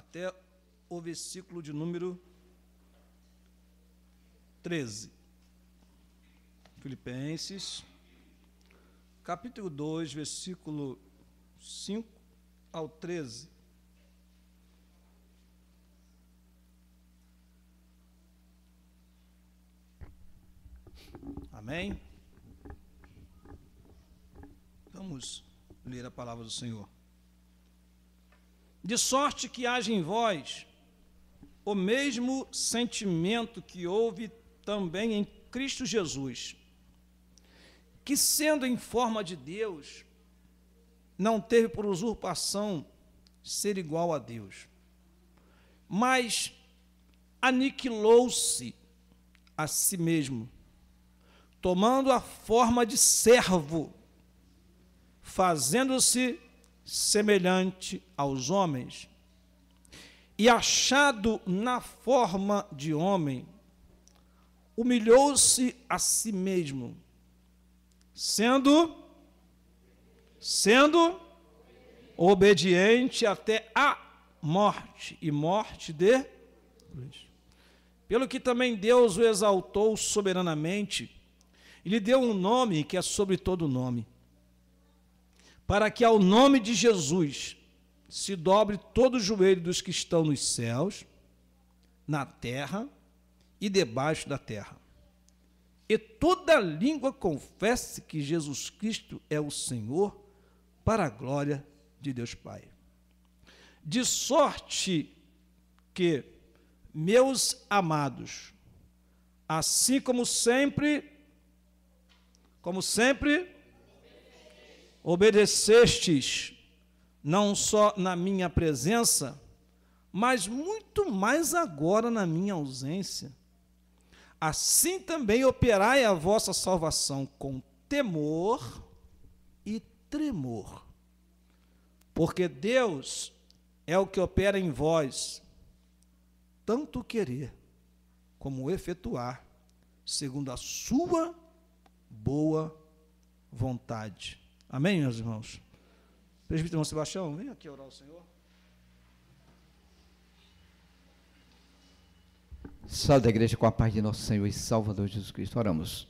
até o versículo de número 13. Filipenses, capítulo 2, versículo 5 ao 13. Amém? Vamos ler a palavra do Senhor. De sorte que haja em vós o mesmo sentimento que houve também em Cristo Jesus, que, sendo em forma de Deus, não teve por usurpação ser igual a Deus, mas aniquilou-se a si mesmo, tomando a forma de servo, fazendo-se semelhante aos homens, e achado na forma de homem, humilhou-se a si mesmo, sendo obediente até a morte, e morte de cruz. Pelo que também Deus o exaltou soberanamente, e lhe deu um nome que é sobre todo nome, para que ao nome de Jesus se dobre todo o joelho dos que estão nos céus, na terra e debaixo da terra, e toda língua confesse que Jesus Cristo é o Senhor, para a glória de Deus Pai. De sorte que, meus amados, assim como sempre obedecestes, não só na minha presença, mas muito mais agora na minha ausência, assim também operai a vossa salvação com temor e tremor, porque Deus é o que opera em vós, tanto querer como efetuar, segundo a sua boa vontade. Amém, meus irmãos? Presbítero Sebastião, vem aqui orar ao Senhor. Salve a igreja com a paz de nosso Senhor e Salvador Jesus Cristo. Oramos.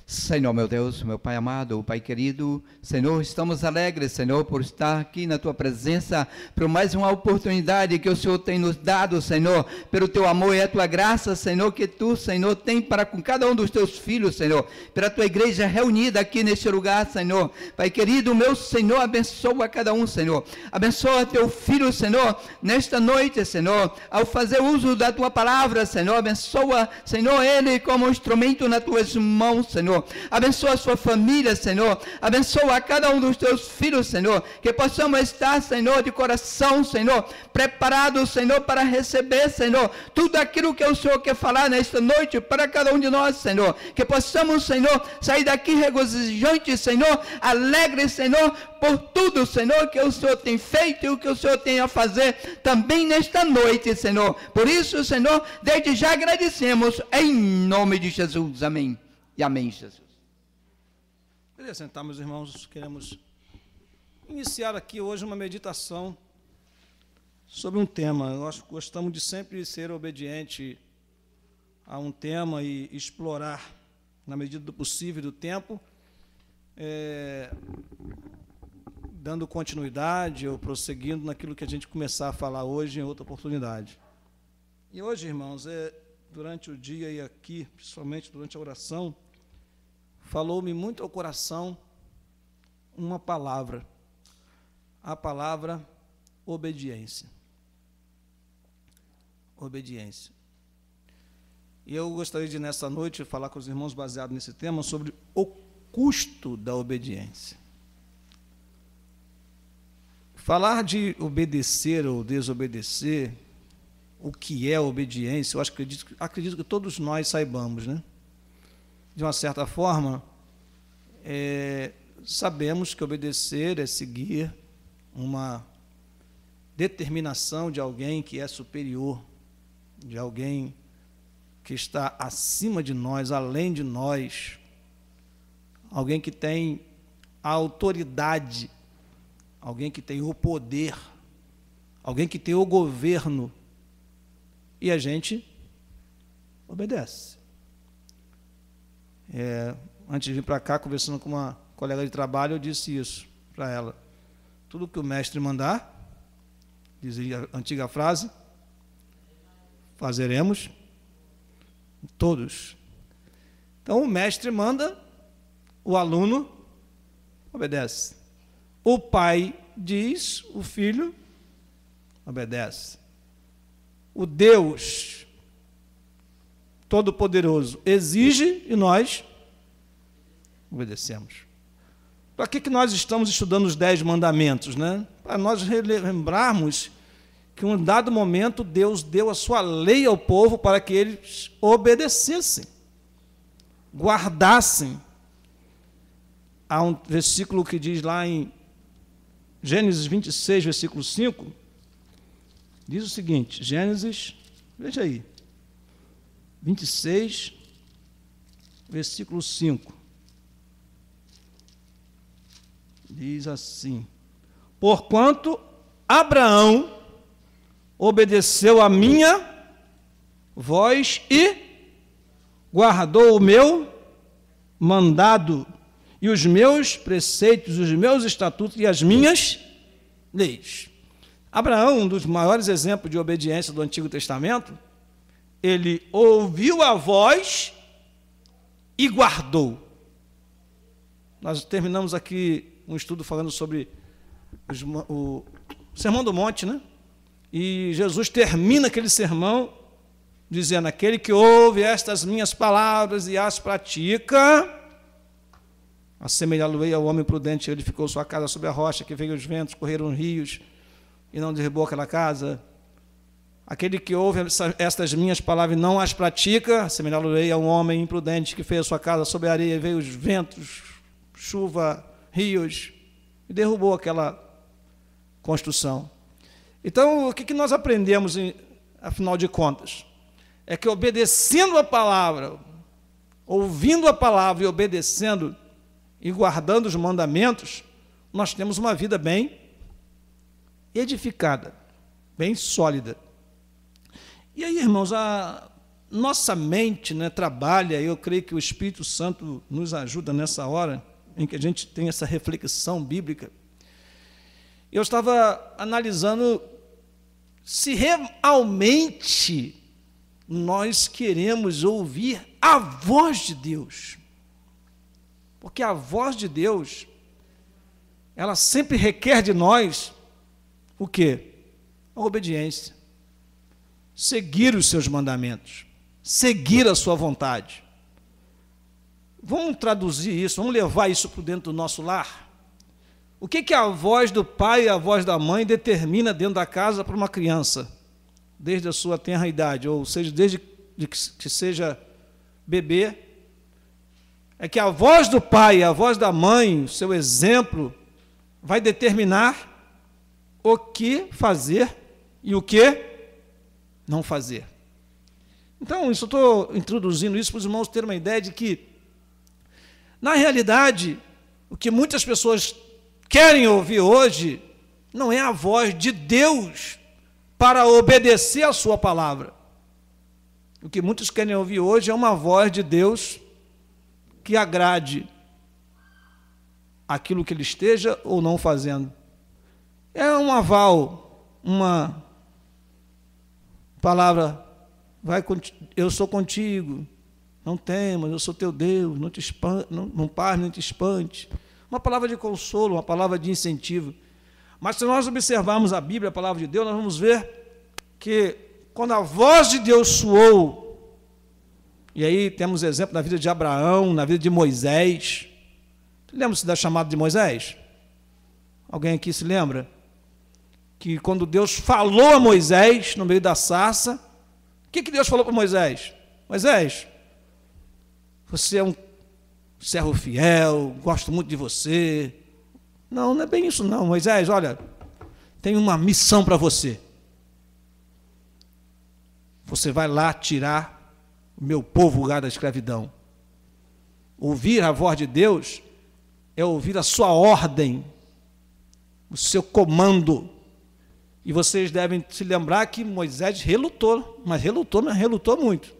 Senhor, meu Deus, meu Pai amado, Pai querido, Senhor, estamos alegres, Senhor, por estar aqui na Tua presença, por mais uma oportunidade que o Senhor tem nos dado, Senhor, pelo Teu amor e a Tua graça, Senhor, que Tu, Senhor, tem para com cada um dos Teus filhos, Senhor, pela Tua igreja reunida aqui neste lugar, Senhor. Pai querido, meu Senhor, abençoa cada um, Senhor, abençoa Teu filho, Senhor, nesta noite, Senhor, ao fazer uso da Tua palavra, Senhor, abençoa, Senhor, ele como instrumento nas Tuas mãos, Senhor. Abençoa a sua família, Senhor. Abençoa a cada um dos teus filhos, Senhor. Que possamos estar, Senhor, de coração, Senhor, preparados, Senhor, para receber, Senhor, tudo aquilo que o Senhor quer falar nesta noite para cada um de nós, Senhor. Que possamos, Senhor, sair daqui regozijantes, Senhor, alegres, Senhor, por tudo, Senhor, que o Senhor tem feito e o que o Senhor tem a fazer também nesta noite, Senhor. Por isso, Senhor, desde já agradecemos em nome de Jesus. Amém. E amém, Jesus. Queria sentar, meus irmãos, queremos iniciar aqui hoje uma meditação sobre um tema. Nós gostamos de sempre ser obediente a um tema e explorar, na medida do possível e do tempo, dando continuidade ou prosseguindo naquilo que a gente começar a falar hoje em outra oportunidade. E hoje, irmãos, durante o dia e aqui, principalmente durante a oração, falou-me muito ao coração uma palavra, a palavra obediência. Obediência. E eu gostaria de, nessa noite, falar com os irmãos baseado nesse tema sobre o custo da obediência. Falar de obedecer ou desobedecer, o que é obediência, eu acredito que todos nós saibamos, né? De uma certa forma, sabemos que obedecer é seguir uma determinação de alguém que é superior, de alguém que está acima de nós, além de nós, alguém que tem a autoridade, alguém que tem o poder, alguém que tem o governo, e a gente obedece. Antes de vir para cá, conversando com uma colega de trabalho, eu disse isso para ela. Tudo que o mestre mandar, dizia a antiga frase, fazeremos todos. Então, o mestre manda, o aluno obedece. O pai diz, o filho obedece. O Deus Todo-Poderoso exige e nós obedecemos. Para que nós estamos estudando os 10 mandamentos, né? Para nós relembrarmos que em um dado momento Deus deu a sua lei ao povo para que eles obedecessem, guardassem. Há um versículo que diz lá em Gênesis 26, versículo 5, diz o seguinte, Gênesis, veja aí, 26, versículo 5, diz assim, porquanto Abraão obedeceu a minha voz e guardou o meu mandado e os meus preceitos, os meus estatutos e as minhas leis. Abraão, um dos maiores exemplos de obediência do Antigo Testamento, ele ouviu a voz e guardou. Nós terminamos aqui um estudo falando sobre o Sermão do Monte, né? E Jesus termina aquele sermão dizendo, aquele que ouve estas minhas palavras e as pratica, assemelhá-lo-ei ao homem prudente, ele edificou sua casa sobre a rocha, que veio os ventos, correram os rios, e não derribou aquela casa. Aquele que ouve estas minhas palavras e não as pratica, assemelhá-lo-ei a um homem imprudente, que fez a sua casa sobre a areia, e veio os ventos, chuva, rios, e derrubou aquela construção. Então, o que nós aprendemos, afinal de contas? É que obedecendo a palavra, ouvindo a palavra e obedecendo e guardando os mandamentos, nós temos uma vida bem edificada, bem sólida. E aí, irmãos, a nossa mente, né, trabalha, eu creio que o Espírito Santo nos ajuda nessa hora, em que a gente tem essa reflexão bíblica. Eu estava analisando se realmente nós queremos ouvir a voz de Deus. Porque a voz de Deus, ela sempre requer de nós o quê? A obediência. Seguir os seus mandamentos. Seguir a sua vontade. Vamos traduzir isso, vamos levar isso para dentro do nosso lar. O que a voz do pai e a voz da mãe determina dentro da casa para uma criança? Desde a sua tenra idade, ou seja, desde que seja bebê, é que a voz do pai e a voz da mãe, o seu exemplo, vai determinar o que fazer e o que não fazer. Então, eu estou introduzindo isso para os irmãos terem uma ideia de que, na realidade, o que muitas pessoas querem ouvir hoje não é a voz de Deus para obedecer a sua palavra. O que muitos querem ouvir hoje é uma voz de Deus que agrade aquilo que ele esteja ou não fazendo. É um aval, uma palavra, eu sou contigo, não temas, eu sou teu Deus, não te espante, não pare, não te espante. Uma palavra de consolo, uma palavra de incentivo. Mas se nós observarmos a Bíblia, a palavra de Deus, nós vamos ver que quando a voz de Deus soou, e aí temos exemplo na vida de Abraão, na vida de Moisés. Lembra-se da chamada de Moisés? Alguém aqui se lembra? Que quando Deus falou a Moisés, no meio da sarça, o que Deus falou para Moisés? Moisés, você é um servo fiel, gosto muito de você. Não, não é bem isso não, Moisés, olha, tenho uma missão para você. Você vai lá tirar o meu povo lá da escravidão. Ouvir a voz de Deus é ouvir a sua ordem, o seu comando. E vocês devem se lembrar que Moisés relutou, mas relutou muito.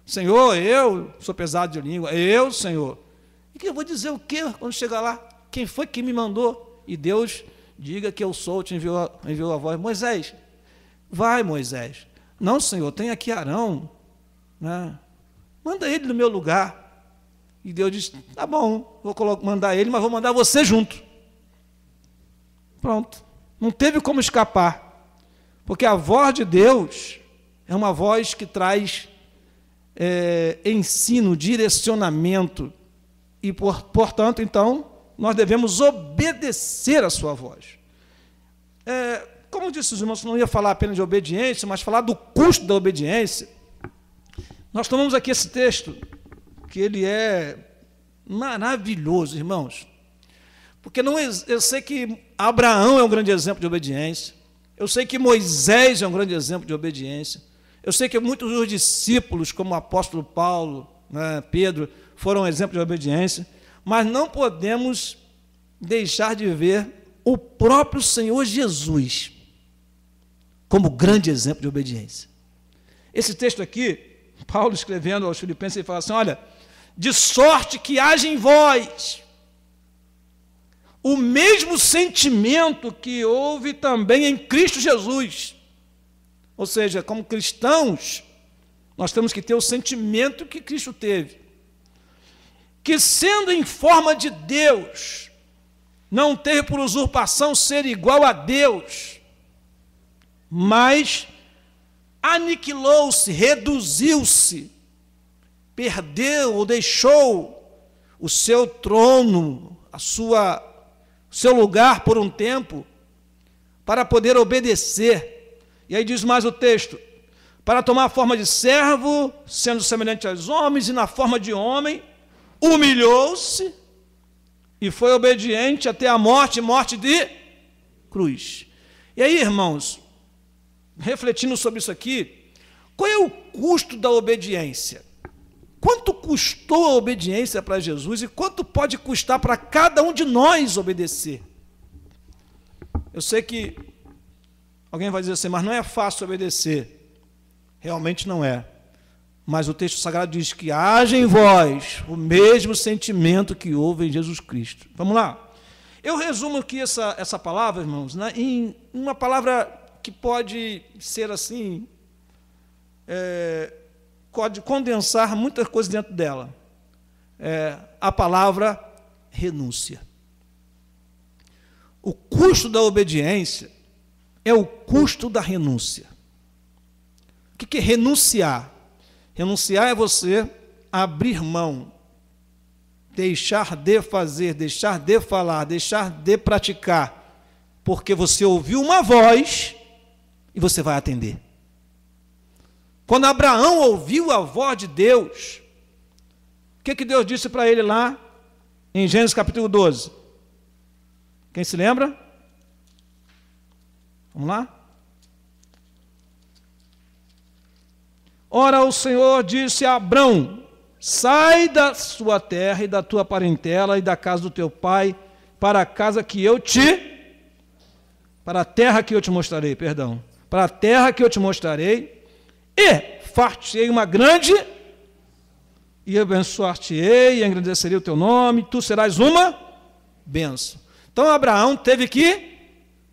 Senhor, eu sou pesado de língua, eu, Senhor. E que eu vou dizer o quê quando chegar lá? Quem foi que me mandou? E Deus, diga que eu sou, te enviou a voz. Moisés, vai, Moisés. Não, Senhor, tem aqui Arão, né? Manda ele no meu lugar. E Deus disse, tá bom, vou mandar ele, mas vou mandar você junto. Pronto. Não teve como escapar. Porque a voz de Deus é uma voz que traz ensino, direcionamento. E, portanto, então, nós devemos obedecer a sua voz. Como disse os irmãos, não ia falar apenas de obediência, mas falar do custo da obediência. Nós tomamos aqui esse texto, que ele é maravilhoso, irmãos. Porque eu sei que Abraão é um grande exemplo de obediência. Eu sei que Moisés é um grande exemplo de obediência. Eu sei que muitos dos discípulos, como o apóstolo Paulo, né, Pedro, foram um exemplo de obediência. Mas não podemos deixar de ver o próprio Senhor Jesus como grande exemplo de obediência. Esse texto aqui, Paulo escrevendo aos Filipenses, ele fala assim, olha, de sorte que haja em vós o mesmo sentimento que houve também em Cristo Jesus. Ou seja, como cristãos, nós temos que ter o sentimento que Cristo teve. Que sendo em forma de Deus, não teve por usurpação ser igual a Deus, mas aniquilou-se, reduziu-se, perdeu ou deixou o seu trono, o seu lugar por um tempo, para poder obedecer. E aí diz mais o texto, para tomar a forma de servo, sendo semelhante aos homens, e na forma de homem, humilhou-se, e foi obediente até a morte, morte de cruz. E aí, irmãos, refletindo sobre isso aqui, qual é o custo da obediência? Quanto custou a obediência para Jesus e quanto pode custar para cada um de nós obedecer? Eu sei que alguém vai dizer assim, mas não é fácil obedecer. Realmente não é. Mas o texto sagrado diz que haja em vós o mesmo sentimento que houve em Jesus Cristo. Vamos lá. Eu resumo aqui essa palavra, irmãos, né, em uma palavra que pode ser assim, pode condensar muitas coisas dentro dela. A palavra renúncia. O custo da obediência é o custo da renúncia. O que é renunciar? Renunciar é você abrir mão, deixar de fazer, deixar de falar, deixar de praticar, porque você ouviu uma voz e você vai atender. Quando Abraão ouviu a voz de Deus, o que Deus disse para ele lá em Gênesis capítulo 12? Quem se lembra? Vamos lá? Ora, o Senhor disse a Abrão, sai da sua terra e da tua parentela e da casa do teu pai, para a casa que eu para a terra que eu te mostrarei, perdão, para a terra que eu te mostrarei, e far-te-ei uma grande, e abençoar-te-ei, e engrandecerei o teu nome, tu serás uma bênção. Então Abraão teve que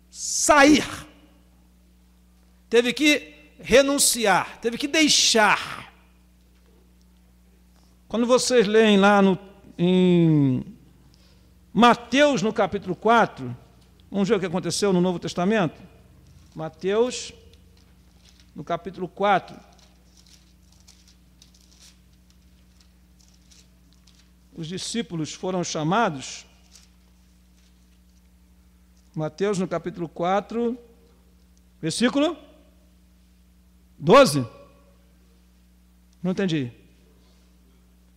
sair, teve que renunciar, teve que deixar. Quando vocês leem lá em Mateus, no capítulo 4, vamos ver o que aconteceu no Novo Testamento? Mateus, no capítulo 4. Os discípulos foram chamados. Mateus, no capítulo 4, versículo 12? Não entendi.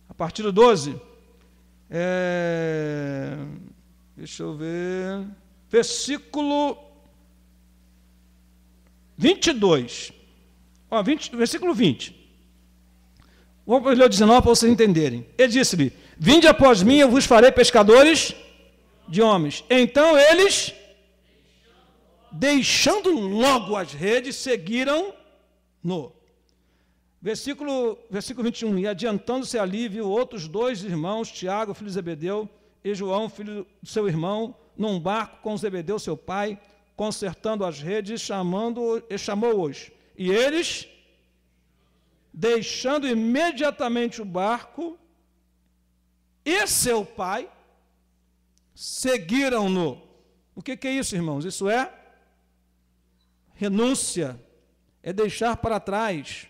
A partir do 12. Deixa eu ver. Versículo 22. Versículo 20. Vamos ler o 19 para vocês entenderem. Ele disse-lhe, vinde após mim, eu vos farei pescadores de homens. Então eles, deixando logo as redes, seguiram-no. Versículo 21. E adiantando-se ali, viu outros 2 irmãos, Tiago, filho de Zebedeu, e João, filho do seu irmão, num barco com Zebedeu, seu pai, consertando as redes, chamou-os. E eles, deixando imediatamente o barco e seu pai, seguiram-no. O que é isso, irmãos? Isso é renúncia, é deixar para trás.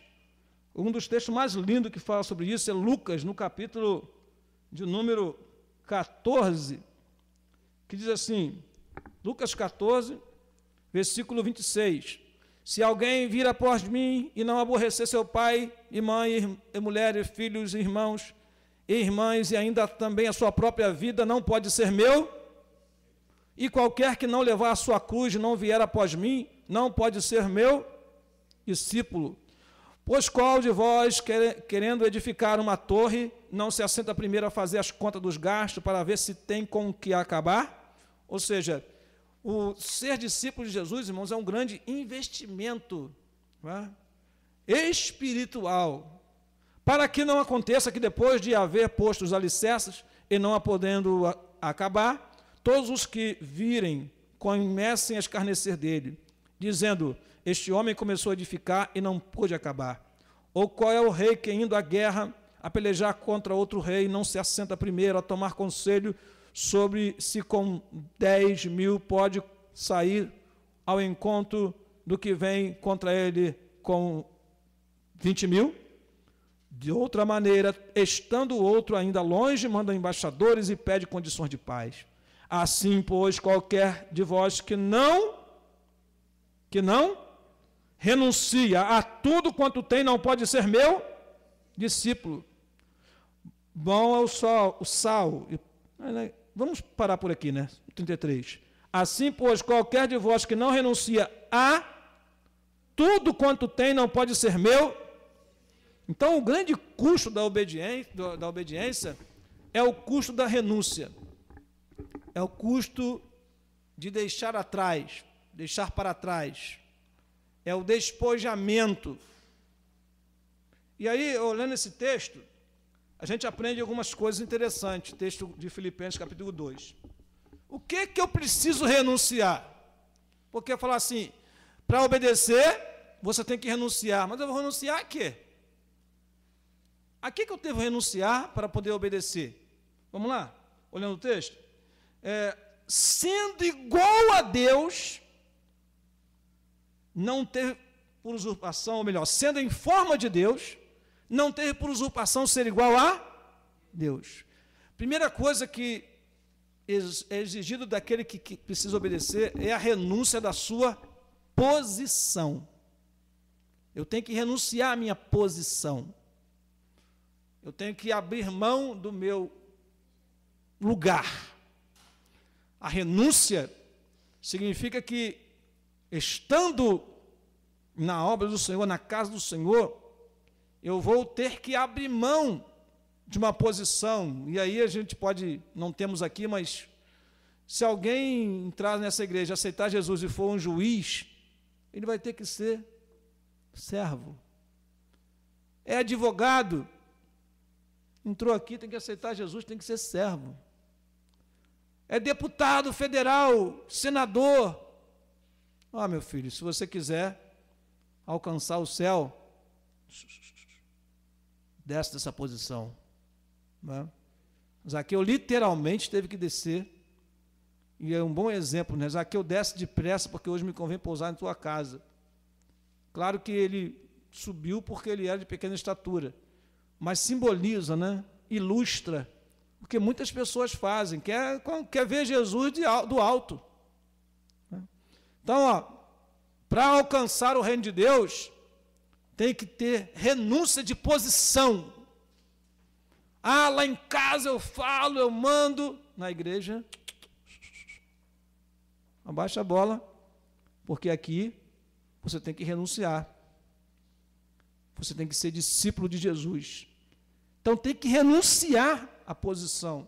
Um dos textos mais lindos que fala sobre isso é Lucas, no capítulo de número 14, que diz assim, Lucas 14, versículo 26, se alguém vir após mim e não aborrecer seu pai e mãe, e mulher, e filhos, e irmãos, e irmãs, e ainda também a sua própria vida, não pode ser meu, e qualquer que não levar a sua cruz e não vier após mim, não pode ser meu discípulo. Pois qual de vós, querendo edificar uma torre, não se assenta primeiro a fazer as contas dos gastos para ver se tem com o que acabar? Ou seja, o ser discípulo de Jesus, irmãos, é um grande investimento, né, espiritual, para que não aconteça que depois de haver posto os alicerces e não a podendo acabar, todos os que virem comecem a escarnecer dele, dizendo, este homem começou a edificar e não pôde acabar. Ou qual é o rei que, indo à guerra, a pelejar contra outro rei, não se assenta primeiro a tomar conselho sobre se com 10.000 pode sair ao encontro do que vem contra ele com 20.000? De outra maneira, estando o outro ainda longe, manda embaixadores e pede condições de paz. Assim, pois, qualquer de vós que não renuncia a tudo quanto tem, não pode ser meu discípulo. Bom é o sal. Vamos parar por aqui, né? 33. Assim, pois, qualquer de vós que não renuncia a tudo quanto tem, não pode ser meu. Então, o grande custo da obediência é o custo da renúncia. É o custo de deixar atrás, deixar para trás. É o despojamento. E aí, olhando esse texto, a gente aprende algumas coisas interessantes. Texto de Filipenses, capítulo 2. O que eu preciso renunciar? Porque falar assim, para obedecer, você tem que renunciar. Mas eu vou renunciar a quê? A que eu devo renunciar para poder obedecer? Vamos lá? Olhando o texto. Sendo igual a Deus, não ter por usurpação, ou melhor, sendo em forma de Deus, não ter por usurpação ser igual a Deus. Primeira coisa que é exigido daquele que precisa obedecer é a renúncia da sua posição. Eu tenho que renunciar à minha posição. Eu tenho que abrir mão do meu lugar. A renúncia significa que, estando na obra do Senhor, na casa do Senhor, eu vou ter que abrir mão de uma posição. E aí a gente pode, não temos aqui, mas se alguém entrar nessa igreja, aceitar Jesus e for um juiz, ele vai ter que ser servo. É advogado, entrou aqui, tem que aceitar Jesus, tem que ser servo. É deputado federal, senador. Meu filho, se você quiser alcançar o céu, desce dessa posição. Né? Zaqueu literalmente teve que descer, e é um bom exemplo, né? Zaqueu desce depressa, porque hoje me convém pousar em tua casa. Claro que ele subiu porque ele era de pequena estatura, mas simboliza, né? Ilustra, porque muitas pessoas fazem, quer ver Jesus do alto. Então, para alcançar o reino de Deus, tem que ter renúncia de posição. Lá em casa eu falo, eu mando, na igreja, abaixa a bola, porque aqui você tem que renunciar. Você tem que ser discípulo de Jesus. Então tem que renunciar à posição.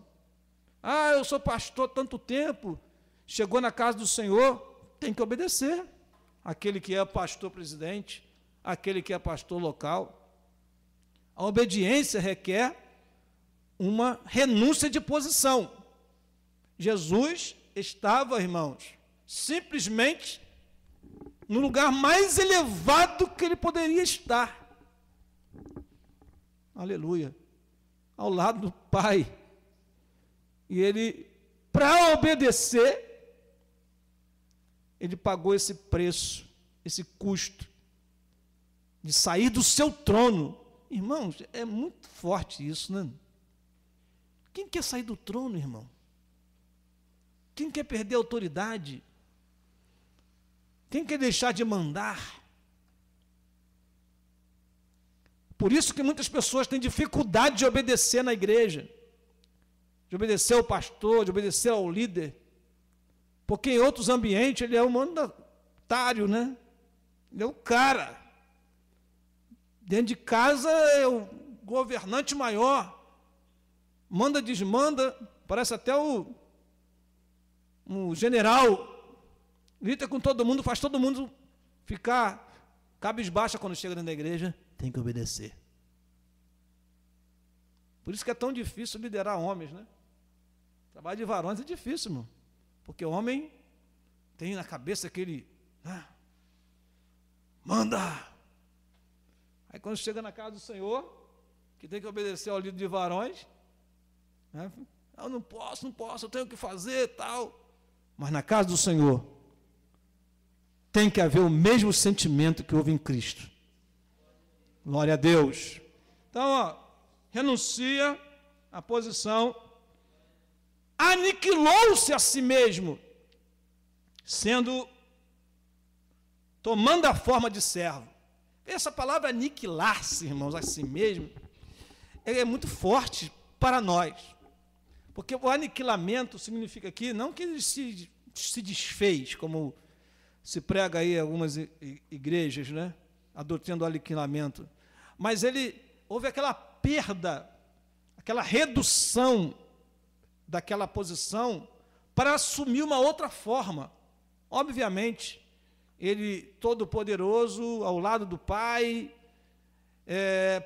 Eu sou pastor há tanto tempo, chegou na casa do Senhor, tem que obedecer. Aquele que é pastor presidente, aquele que é pastor local. A obediência requer uma renúncia de posição. Jesus estava, irmãos, simplesmente no lugar mais elevado que ele poderia estar. Aleluia. Ao lado do Pai. E ele, para obedecer, ele pagou esse preço, esse custo de sair do seu trono. Irmãos, é muito forte isso, né? Quem quer sair do trono, irmão? Quem quer perder a autoridade? Quem quer deixar de mandar? Por isso que muitas pessoas têm dificuldade de obedecer na igreja, de obedecer ao pastor, de obedecer ao líder, porque em outros ambientes ele é o mandatário, né? Ele é o cara. Dentro de casa é o governante maior, manda, desmanda, parece até um general, grita com todo mundo, faz todo mundo ficar cabisbaixa quando chega dentro da igreja, tem que obedecer. Por isso que é tão difícil liderar homens, né? Trabalho de varões é difícil, irmão, porque o homem tem na cabeça aquele, manda. Aí quando chega na casa do Senhor, que tem que obedecer ao líder de varões, né? Eu não posso, eu tenho que fazer tal. Mas na casa do Senhor, tem que haver o mesmo sentimento que houve em Cristo. Glória a Deus. Então, renuncia à posição, aniquilou-se a si mesmo, tomando a forma de servo. Essa palavra aniquilar-se, irmãos, a si mesmo, é muito forte para nós. Porque o aniquilamento significa aqui, não que ele se desfez, como se prega aí em algumas igrejas, né? A doutrina do aniquilamento. Mas houve aquela perda, aquela redução daquela posição para assumir uma outra forma. Obviamente, ele, todo-poderoso, ao lado do Pai,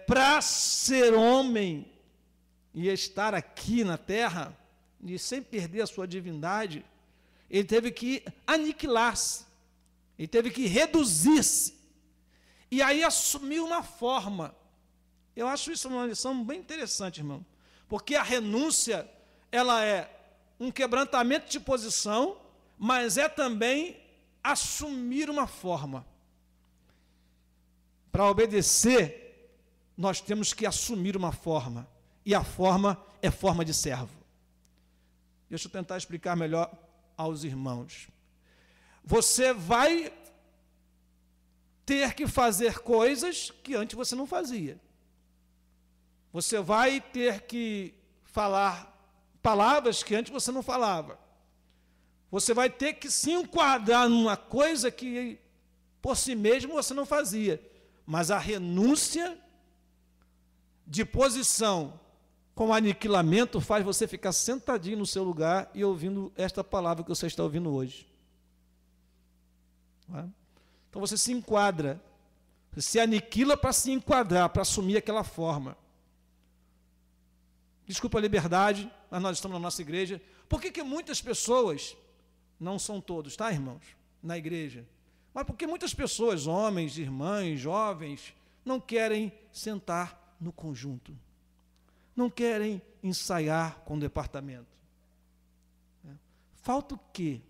para ser homem e estar aqui na terra, e sem perder a sua divindade, ele teve que aniquilar-se, ele teve que reduzir-se, e aí assumiu uma forma. Eu acho isso uma lição bem interessante, irmão, porque a renúncia, ela é um quebrantamento de posição, mas é também assumir uma forma. Para obedecer, nós temos que assumir uma forma, e a forma é forma de servo. Deixa eu tentar explicar melhor aos irmãos. Você vai ter que fazer coisas que antes você não fazia. Você vai ter que falar palavras que antes você não falava. Você vai ter que se enquadrar numa coisa que por si mesmo você não fazia. Mas a renúncia de posição com aniquilamento faz você ficar sentadinho no seu lugar e ouvindo esta palavra que você está ouvindo hoje. Então você se enquadra, você se aniquila para se enquadrar, para assumir aquela forma. Desculpa a liberdade, mas nós estamos na nossa igreja. Por que muitas pessoas, não são todos, tá, irmãos, na igreja, mas porque muitas pessoas, homens, irmãs, jovens, não querem sentar no conjunto, não querem ensaiar com o departamento? Falta o quê?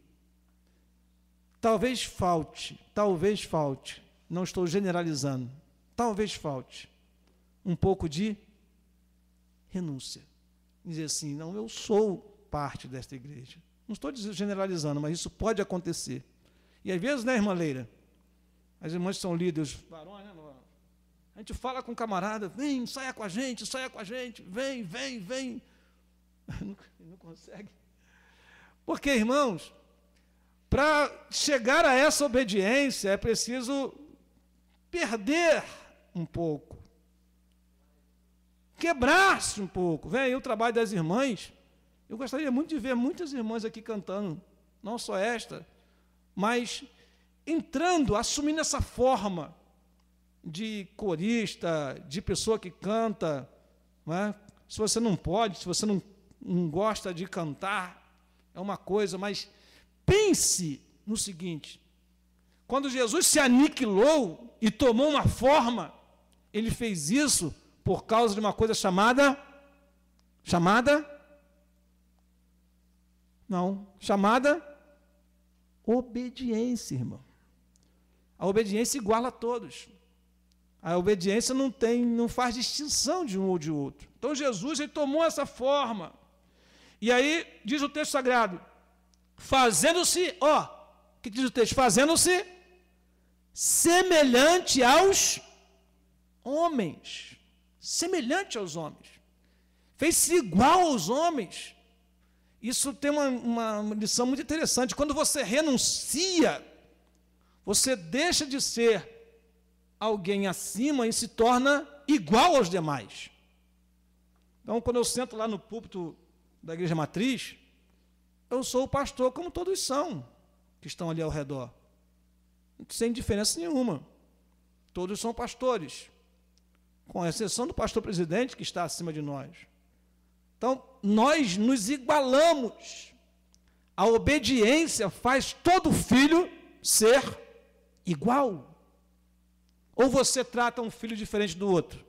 Talvez falte, não estou generalizando, talvez falte um pouco de renúncia. Dizer assim, não, eu sou parte desta igreja. Não estou generalizando, mas isso pode acontecer. E às vezes, né, irmã Leira, as irmãs são líderes, varões, né, a gente fala com o camarada, vem, saia com a gente, vem. Não consegue. Porque, irmãos, para chegar a essa obediência é preciso perder um pouco, quebrar-se um pouco. Vem aí o trabalho das irmãs. Eu gostaria muito de ver muitas irmãs aqui cantando, não só esta, mas entrando, assumindo essa forma de corista, de pessoa que canta, não é? Se você não pode, se você não gosta de cantar, é uma coisa, mas pense no seguinte: quando Jesus se aniquilou e tomou uma forma, ele fez isso por causa de uma coisa chamada obediência, irmão. A obediência iguala a todos. A obediência não faz distinção de um ou de outro. Então Jesus, ele tomou essa forma. E aí, diz o texto sagrado, fazendo-se, o que diz o texto? Fazendo-se semelhante aos homens. Semelhante aos homens. Fez-se igual aos homens. Isso tem uma lição muito interessante. Quando você renuncia, você deixa de ser alguém acima e se torna igual aos demais. Então, quando eu sento lá no púlpito da igreja matriz, eu sou o pastor, como todos são, que estão ali ao redor. Sem diferença nenhuma. Todos são pastores, com exceção do pastor presidente, que está acima de nós. Então, nós nos igualamos. A obediência faz todo filho ser igual. Ou você trata um filho diferente do outro?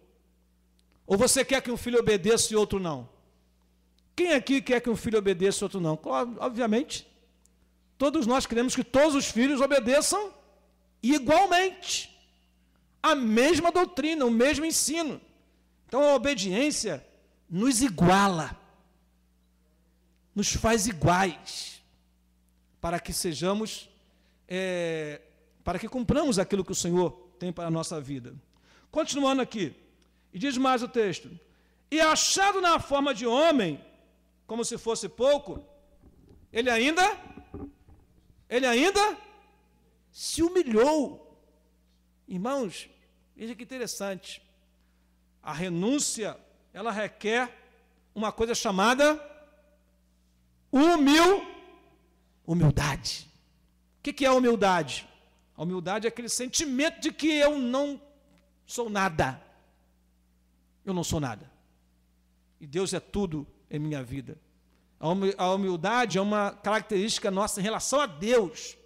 Ou você quer que um filho obedeça e outro não? Quem aqui quer que um filho obedeça e outro não? Obviamente, todos nós queremos que todos os filhos obedeçam igualmente. A mesma doutrina, o mesmo ensino. Então, a obediência nos iguala, nos faz iguais, para que sejamos, para que cumpramos aquilo que o Senhor tem para a nossa vida. Continuando aqui, e diz mais o texto: e achado na forma de homem, como se fosse pouco, ele ainda se humilhou. Irmãos, veja que interessante. A renúncia, ela requer uma coisa chamada humildade. O que é a humildade? A humildade é aquele sentimento de que eu não sou nada. Eu não sou nada. E Deus é tudo em minha vida. A humildade é uma característica nossa em relação a Deus.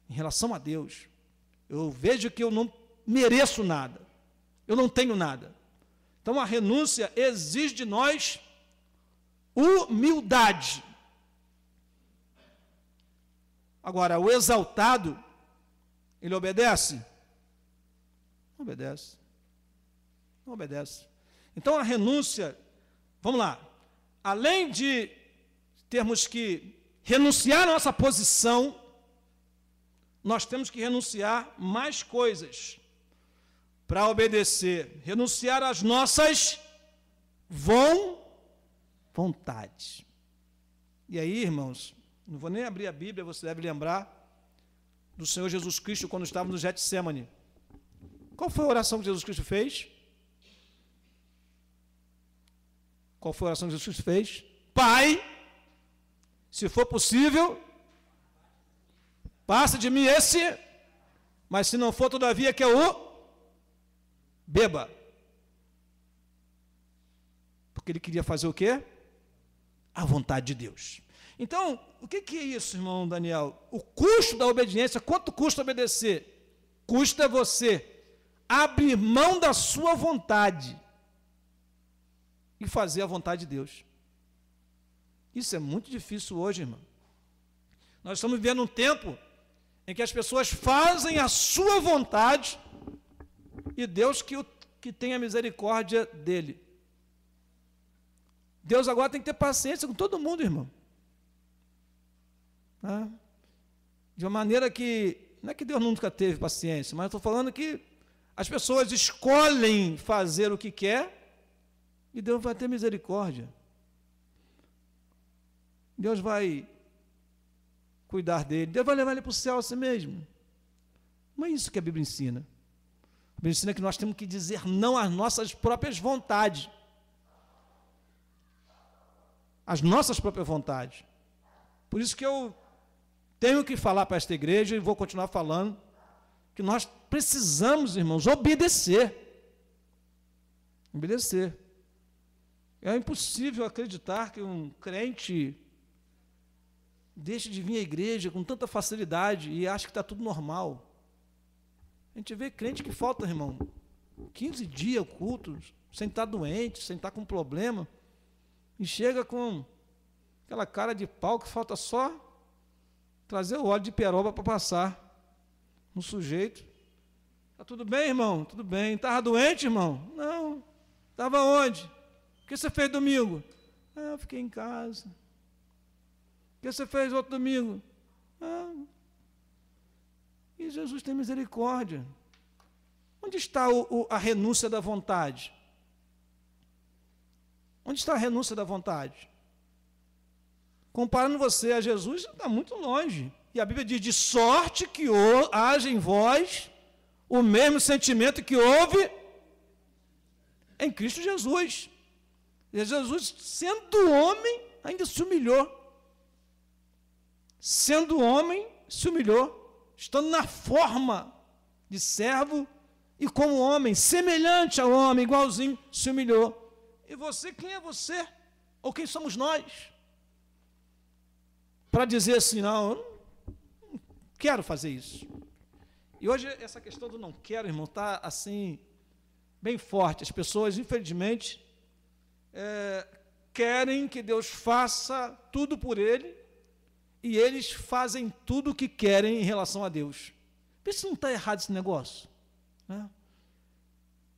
Em relação a Deus. Eu vejo que eu não mereço nada. Eu não tenho nada. Então a renúncia exige de nós humildade. Agora, o exaltado, ele obedece? Não obedece. Não obedece. Então a renúncia, vamos lá, além de termos que renunciar à nossa posição, nós temos que renunciar mais coisas para obedecer. Renunciar às nossas vontades. E aí, irmãos, não vou nem abrir a Bíblia, você deve lembrar do Senhor Jesus Cristo quando estava no Getsêmani. Qual foi a oração que Jesus Cristo fez? Qual foi a oração que Jesus Cristo fez? Pai, se for possível, passa de mim esse, mas se não for, todavia, que eu beba. Porque ele queria fazer o quê? A vontade de Deus. Então, o que é isso, irmão Daniel? O custo da obediência, quanto custa obedecer? Custa você abrir mão da sua vontade e fazer a vontade de Deus. Isso é muito difícil hoje, irmão. Nós estamos vivendo um tempo em que as pessoas fazem a sua vontade e Deus que tenha misericórdia dele. Deus agora tem que ter paciência com todo mundo, irmão. De uma maneira que, não é que Deus nunca teve paciência, mas estou falando que as pessoas escolhem fazer o que quer e Deus vai ter misericórdia. Deus vai cuidar dele, Deus vai levar ele para o céu assim mesmo. Não é isso que a Bíblia ensina. A Bíblia ensina que nós temos que dizer não às nossas próprias vontades. As nossas próprias vontades. Por isso que eu tenho que falar para esta igreja e vou continuar falando, que nós precisamos, irmãos, obedecer. Obedecer. É impossível acreditar que um crente deixe de vir à igreja com tanta facilidade e acha que está tudo normal. A gente vê crente que falta, irmão, 15 dias o culto, sem estar doente, sem estar com problema, e chega com aquela cara de pau que falta só trazer o óleo de peroba para passar no sujeito. Está tudo bem, irmão? Tudo bem. Estava doente, irmão? Não. Estava onde? O que você fez domingo? Ah, eu fiquei em casa. O que você fez outro domingo? Ah. E Jesus tem misericórdia. Onde está a renúncia da vontade? Onde está a renúncia da vontade? Comparando você a Jesus, está muito longe. E a Bíblia diz, de sorte que haja em vós o mesmo sentimento que houve em Cristo Jesus. E Jesus, sendo homem, ainda se humilhou. Sendo homem, se humilhou. Estando na forma de servo e como homem, semelhante ao homem, igualzinho, se humilhou. E você, quem é você? Ou quem somos nós? Para dizer assim, não, eu não quero fazer isso. E hoje essa questão do não quero, irmão, está assim, bem forte. As pessoas, infelizmente, querem que Deus faça tudo por ele, e eles fazem tudo o que querem em relação a Deus. Vê se não está errado esse negócio. Né?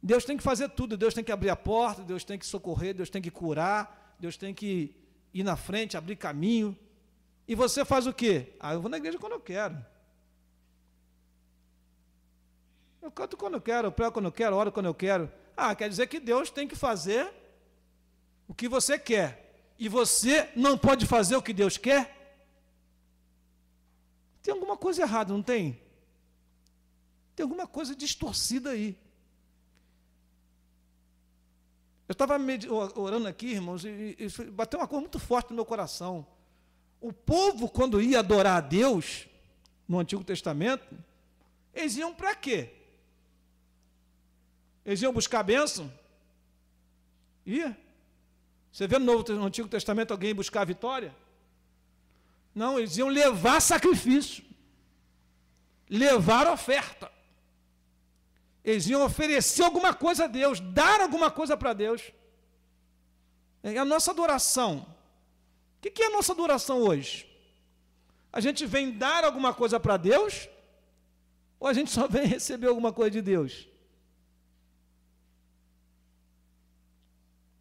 Deus tem que fazer tudo, Deus tem que abrir a porta, Deus tem que socorrer, Deus tem que curar, Deus tem que ir na frente, abrir caminho. E você faz o quê? Ah, eu vou na igreja quando eu quero. Eu canto quando eu quero, eu prego quando eu quero, oro quando eu quero. Ah, quer dizer que Deus tem que fazer o que você quer. E você não pode fazer o que Deus quer? Tem alguma coisa errada, não tem? Tem alguma coisa distorcida aí. Eu estava orando aqui, irmãos, e bateu uma coisa muito forte no meu coração. O povo, quando ia adorar a Deus, no Antigo Testamento, eles iam para quê? Eles iam buscar a bênção? Ia? Você vê no Antigo Testamento alguém buscar a vitória? Não, eles iam levar sacrifício, levar oferta. Eles iam oferecer alguma coisa a Deus, dar alguma coisa para Deus. É a nossa adoração. O que é a nossa adoração hoje? A gente vem dar alguma coisa para Deus? Ou a gente só vem receber alguma coisa de Deus?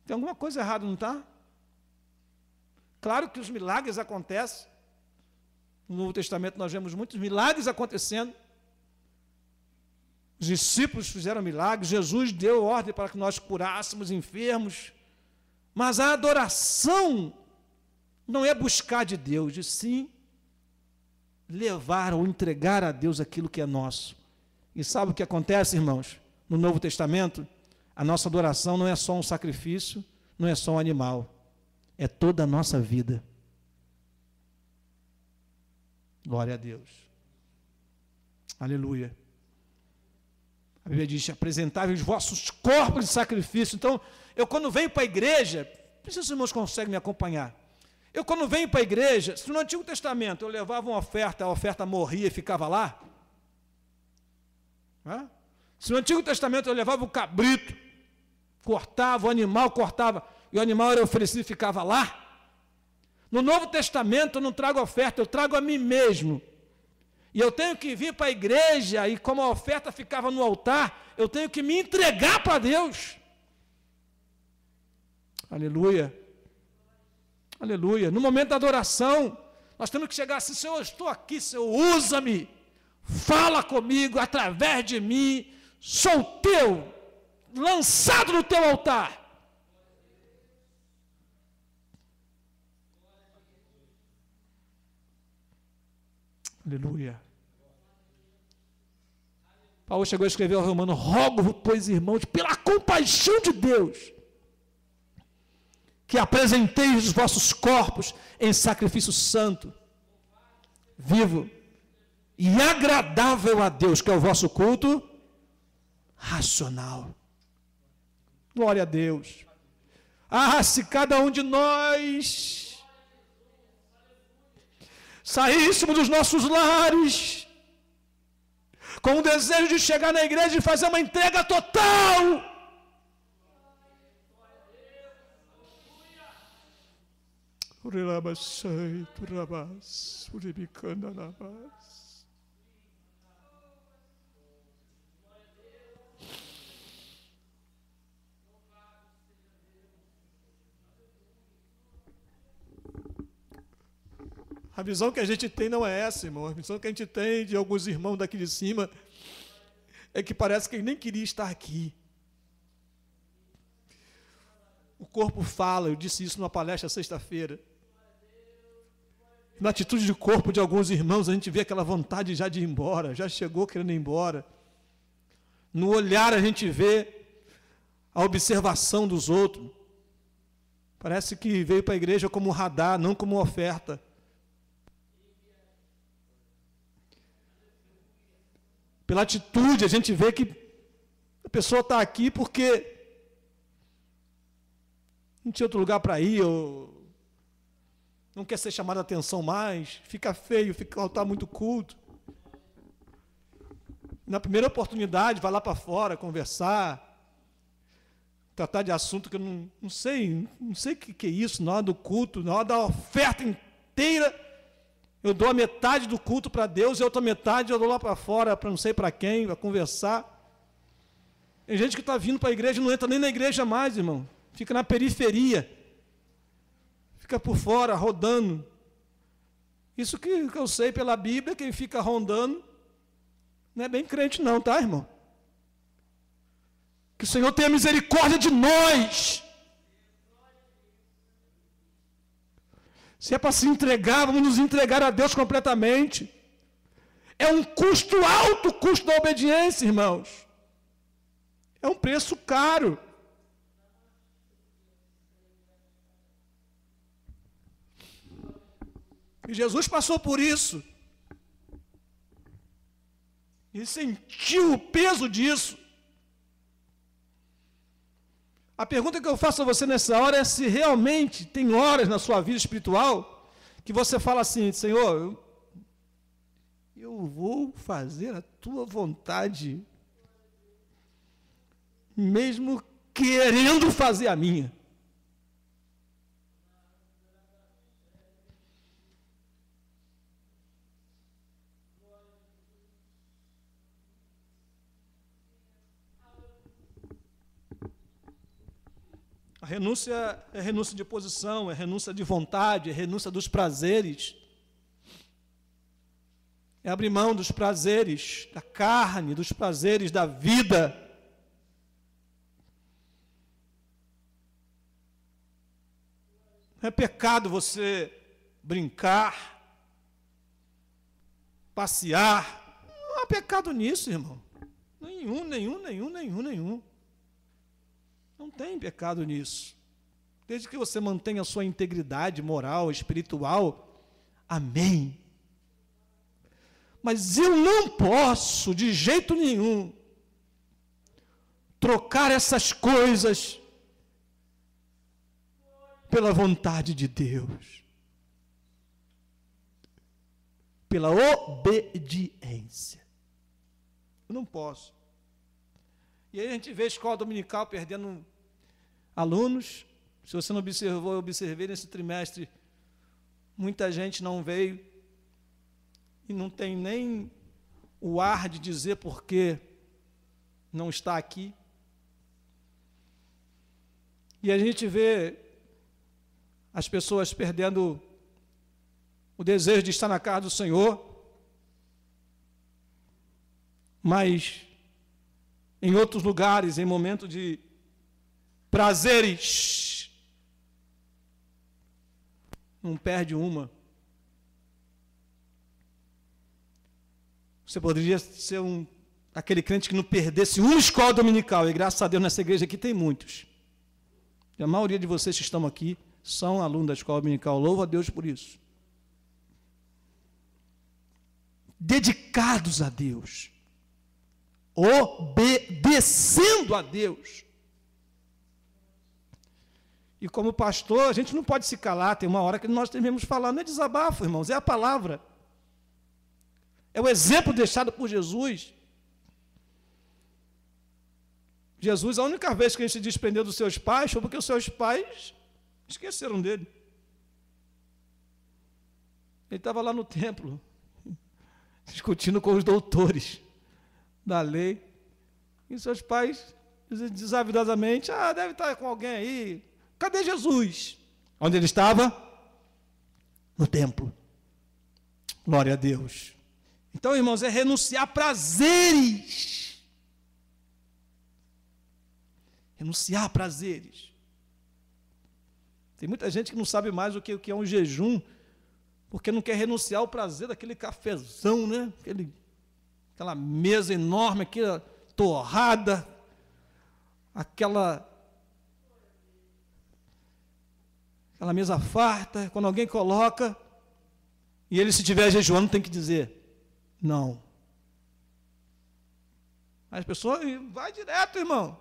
Tem alguma coisa errada, não está? Claro que os milagres acontecem. No Novo Testamento nós vemos muitos milagres acontecendo. Os discípulos fizeram milagres, Jesus deu ordem para que nós curássemos enfermos. Mas a adoração não é buscar de Deus, e sim levar ou entregar a Deus aquilo que é nosso. E sabe o que acontece, irmãos? No Novo Testamento, a nossa adoração não é só um sacrifício, não é só um animal, é toda a nossa vida. Glória a Deus. Aleluia. A Bíblia diz, apresentai os vossos corpos de sacrifício. Então, eu quando venho para a igreja, não sei se os irmãos conseguem me acompanhar. Eu quando venho para a igreja, se no Antigo Testamento eu levava uma oferta, a oferta morria e ficava lá. Né? Se no Antigo Testamento eu levava o cabrito, cortava, o animal cortava, e o animal era oferecido e ficava lá. No Novo Testamento eu não trago oferta, eu trago a mim mesmo. E eu tenho que vir para a igreja, e como a oferta ficava no altar, eu tenho que me entregar para Deus. Aleluia. Aleluia. No momento da adoração, nós temos que chegar assim, Senhor, eu estou aqui, Senhor, usa-me, fala comigo, através de mim, sou teu, lançado no teu altar. Aleluia. Paulo chegou a escrever ao Romano, rogo, pois, irmãos, pela compaixão de Deus, que apresenteis os vossos corpos em sacrifício santo. vivo e agradável a Deus, que é o vosso culto racional. Glória a Deus. Ah, se cada um de nós saíssemos dos nossos lares com o desejo de chegar na igreja e fazer uma entrega total. A visão que a gente tem não é essa, irmão. A visão que a gente tem de alguns irmãos daqui de cima é que parece que ele nem queria estar aqui. O corpo fala, eu disse isso numa palestra sexta-feira. Na atitude de corpo de alguns irmãos, a gente vê aquela vontade já de ir embora, já chegou querendo ir embora. No olhar a gente vê a observação dos outros. Parece que veio para a igreja como radar, não como oferta. Pela atitude, a gente vê que a pessoa está aqui porque não tinha outro lugar para ir, ou não quer ser chamada a atenção mais, fica feio, faltar muito culto. Na primeira oportunidade, vai lá para fora conversar, tratar de assunto que eu não sei o que é isso, na hora do culto, na hora da oferta inteira. Eu dou a metade do culto para Deus e a outra metade eu dou lá para fora, para não sei para quem, para conversar. Tem gente que está vindo para a igreja e não entra nem na igreja mais, irmão. Fica na periferia. Fica por fora, rodando. Isso que eu sei pela Bíblia, quem fica rondando não é bem crente não, tá, irmão? Que o Senhor tenha misericórdia de nós. Se é para se entregar, vamos nos entregar a Deus completamente. É um custo alto, o custo da obediência, irmãos. É um preço caro. E Jesus passou por isso. E sentiu o peso disso. A pergunta que eu faço a você nessa hora é se realmente tem horas na sua vida espiritual que você fala assim, Senhor, eu vou fazer a tua vontade, mesmo querendo fazer a minha. A renúncia é renúncia de posição, é renúncia de vontade, é renúncia dos prazeres. É abrir mão dos prazeres da carne, dos prazeres da vida. Não é pecado você brincar, passear. Não há pecado nisso, irmão. Nenhum. Não tem pecado nisso. Desde que você mantenha a sua integridade moral, espiritual. Amém. Mas eu não posso, de jeito nenhum, trocar essas coisas pela vontade de Deus. Pela obediência. Eu não posso. E aí a gente vê a escola dominical perdendo alunos. Se você não observou, eu observei nesse trimestre, muita gente não veio e não tem nem o ar de dizer por que não está aqui. E a gente vê as pessoas perdendo o desejo de estar na casa do Senhor, mas em outros lugares, em momentos de prazeres, não perde uma. Você poderia ser aquele crente que não perdesse uma escola dominical, e graças a Deus nessa igreja aqui tem muitos. E a maioria de vocês que estão aqui são alunos da escola dominical, louvo a Deus por isso. dedicados a Deus, obedecendo a Deus. E como pastor, a gente não pode se calar, tem uma hora que nós devemos falar, não é desabafo, irmãos, é a palavra. É o exemplo deixado por Jesus. Jesus, a única vez que ele se desprendeu dos seus pais foi porque os seus pais esqueceram dele. Ele estava lá no templo, discutindo com os doutores da lei, e seus pais, desavidadamente, deve estar com alguém aí. Cadê Jesus? Onde ele estava? No templo. Glória a Deus. Então, irmãos, é renunciar a prazeres. Renunciar a prazeres. Tem muita gente que não sabe mais o que é um jejum, porque não quer renunciar ao prazer daquele cafezão, né? Aquela mesa enorme, aquela torrada, aquela mesa farta. Quando alguém coloca, e ele, se estiver jejuando, tem que dizer não. As pessoas, vai direto, irmão.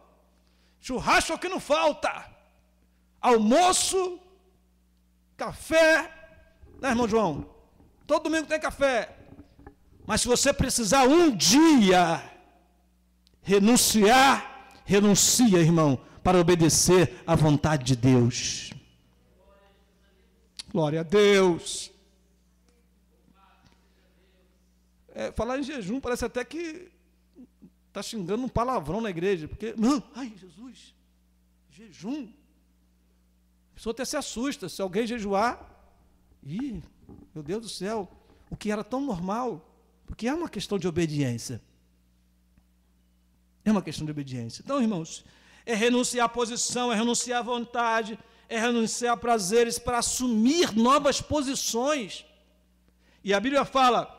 Churrasco é o que não falta. Almoço, café, né, irmão João? Todo domingo tem café. Mas se você precisar um dia renuncia, irmão, para obedecer à vontade de Deus. Glória a Deus. Falar em jejum parece até que está xingando um palavrão na igreja, porque, não, ai, Jesus, jejum. A pessoa até se assusta, se alguém jejuar, meu Deus do céu, o que era tão normal, porque é uma questão de obediência. É uma questão de obediência. Então, irmãos, é renunciar à posição, é renunciar à vontade, é renunciar a prazeres para assumir novas posições. E a Bíblia fala,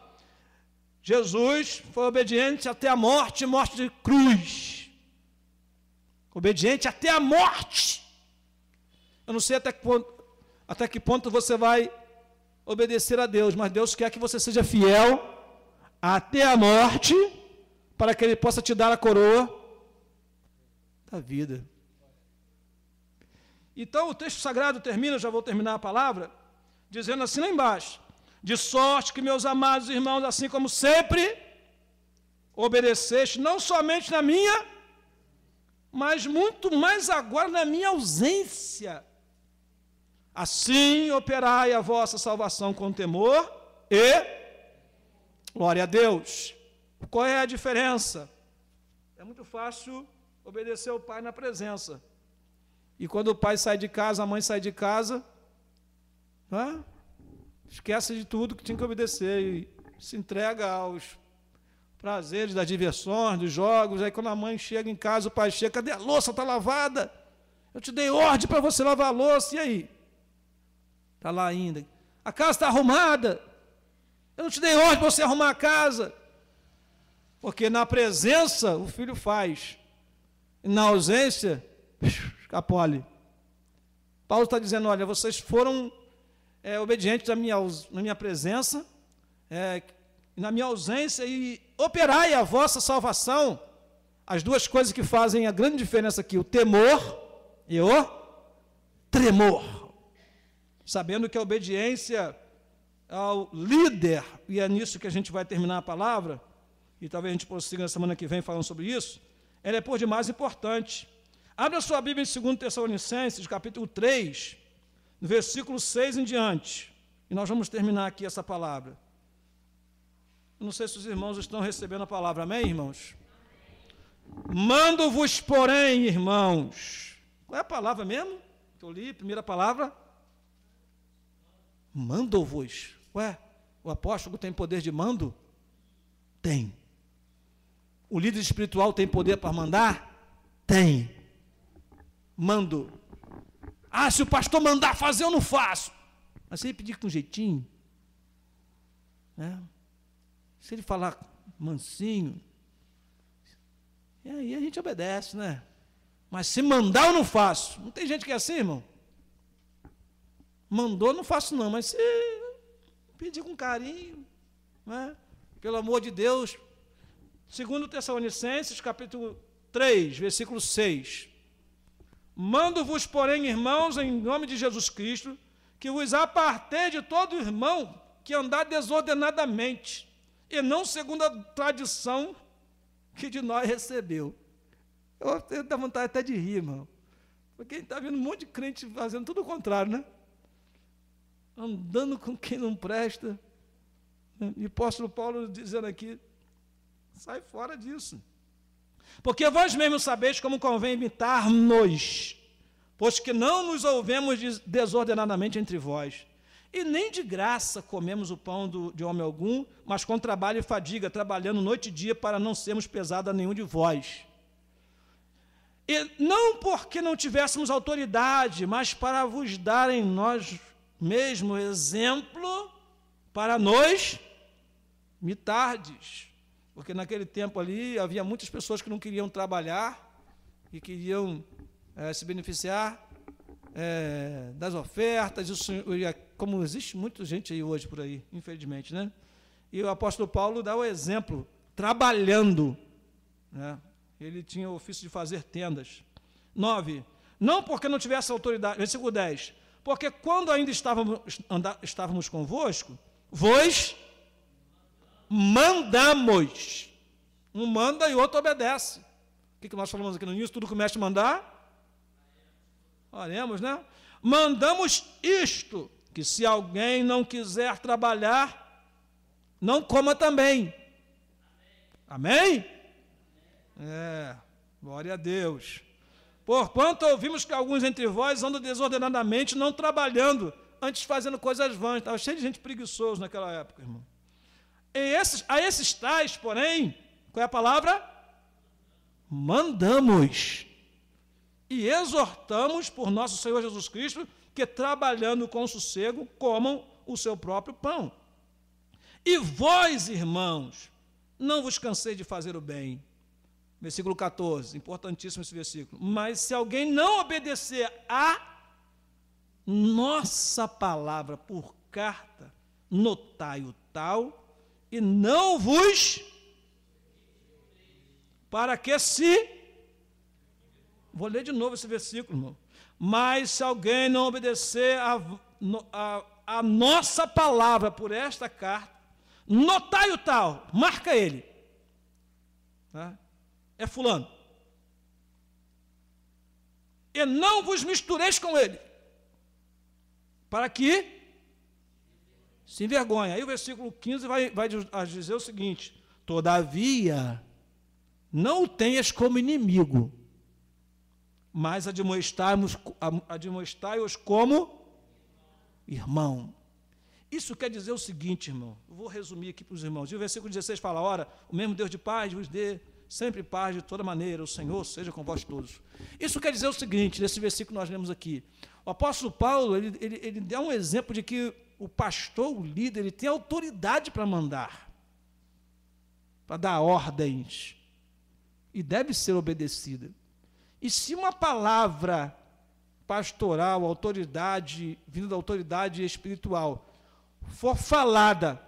Jesus foi obediente até a morte, morte de cruz. Obediente até a morte. Eu não sei até que ponto você vai obedecer a Deus, mas Deus quer que você seja fiel até a morte, para que Ele possa te dar a coroa da vida. Então o texto sagrado termina, já vou terminar a palavra, dizendo assim lá embaixo: de sorte que, meus amados irmãos, assim como sempre obedeceste, não somente na minha, mas muito mais agora na minha ausência. Assim operai a vossa salvação com temor e glória a Deus. Qual é a diferença? É muito fácil obedecer o pai na presença. E quando o pai sai de casa, a mãe sai de casa, esquece de tudo que tinha que obedecer e se entrega aos prazeres das diversões, dos jogos. Aí quando a mãe chega em casa, o pai chega: cadê a louça? Está lavada? Eu te dei ordem para você lavar a louça, e aí? Está lá ainda. A casa está arrumada. Eu não te dei ordem para você arrumar a casa. Porque na presença o filho faz, e na ausência, escapole. Paulo está dizendo: olha, vocês foram obedientes na minha presença, na minha ausência, e operai a vossa salvação. As duas coisas que fazem a grande diferença aqui: o temor e o tremor. Sabendo que a obediência ao líder, e é nisso que a gente vai terminar a palavra, e talvez a gente prossiga na semana que vem falando sobre isso, ela é por demais importante. Abra sua Bíblia em 2 Tessalonicenses, capítulo 3, no versículo 6 em diante, e nós vamos terminar aqui essa palavra. Eu não sei se os irmãos estão recebendo a palavra, amém, irmãos? Mando-vos, porém, irmãos, qual é a palavra mesmo que eu li, primeira palavra? Mando-vos. O apóstolo tem poder de mando? Tem. O líder espiritual tem poder para mandar? Tem. Mando. Se o pastor mandar fazer, eu não faço. Mas se ele pedir com jeitinho, se ele falar mansinho, e aí a gente obedece, né? Mas se mandar, eu não faço. Não tem gente que é assim, irmão? Mandou, não faço não, mas se pedir com carinho, Pelo amor de Deus. 2 Tessalonicenses, capítulo 3, versículo 6. Mando-vos, porém, irmãos, em nome de Jesus Cristo, que vos apartei de todo irmão que andar desordenadamente, e não segundo a tradição que de nós recebeu. Eu tenho vontade até de rir, irmão. Porque a gente está vendo um monte de crente fazendo tudo o contrário, né? Andando com quem não presta. E o apóstolo Paulo dizendo aqui, sai fora disso. Porque vós mesmos sabeis como convém imitar-nos, pois que não nos ouvemos desordenadamente entre vós. E nem de graça comemos o pão de homem algum, mas com trabalho e fadiga, trabalhando noite e dia para não sermos pesados a nenhum de vós. E não porque não tivéssemos autoridade, mas para vos dar em nós mesmo exemplo, para nos imitardes. Porque naquele tempo ali havia muitas pessoas que não queriam trabalhar e queriam se beneficiar das ofertas, como existe muita gente aí hoje por aí, infelizmente, né? E o apóstolo Paulo dá o exemplo, trabalhando, né? Ele tinha o ofício de fazer tendas. 9. Não porque não tivesse autoridade. Versículo 10. Porque quando ainda estávamos convosco, vos mandamos. Um manda e outro obedece. O que nós falamos aqui no início? Tudo que o mestre mandar? Oremos, né? Mandamos isto, que se alguém não quiser trabalhar, não coma também. Amém? Glória a Deus. Porquanto ouvimos que alguns entre vós andam desordenadamente, não trabalhando, antes fazendo coisas vãs. Estava cheio de gente preguiçosa naquela época, irmão. A esses tais, porém, qual é a palavra? Mandamos. E exortamos por nosso Senhor Jesus Cristo, que trabalhando com sossego, comam o seu próprio pão. E vós, irmãos, não vos canseis de fazer o bem. Versículo 14, importantíssimo esse versículo. Mas se alguém não obedecer a nossa palavra por carta, notai-o tal, e não vos, para que se... Vou ler de novo esse versículo, irmão. Mas se alguém não obedecer a nossa palavra por esta carta, notai-o tal, marca ele. Tá? É fulano. E não vos mistureis com ele, para que se envergonhe. Aí o versículo 15 vai dizer o seguinte: todavia, não o tenhas como inimigo, mas admoestai-os como irmão. Isso quer dizer o seguinte, irmão, eu vou resumir aqui para os irmãos. E o versículo 16 fala: ora, o mesmo Deus de paz vos dê sempre paz de toda maneira, o Senhor seja com vós todos. Isso quer dizer o seguinte, nesse versículo que nós lemos aqui, o apóstolo Paulo, ele dá um exemplo de que o pastor, o líder, ele tem autoridade para mandar, para dar ordens, e deve ser obedecida. E se uma palavra pastoral, autoridade, vindo da autoridade espiritual, for falada,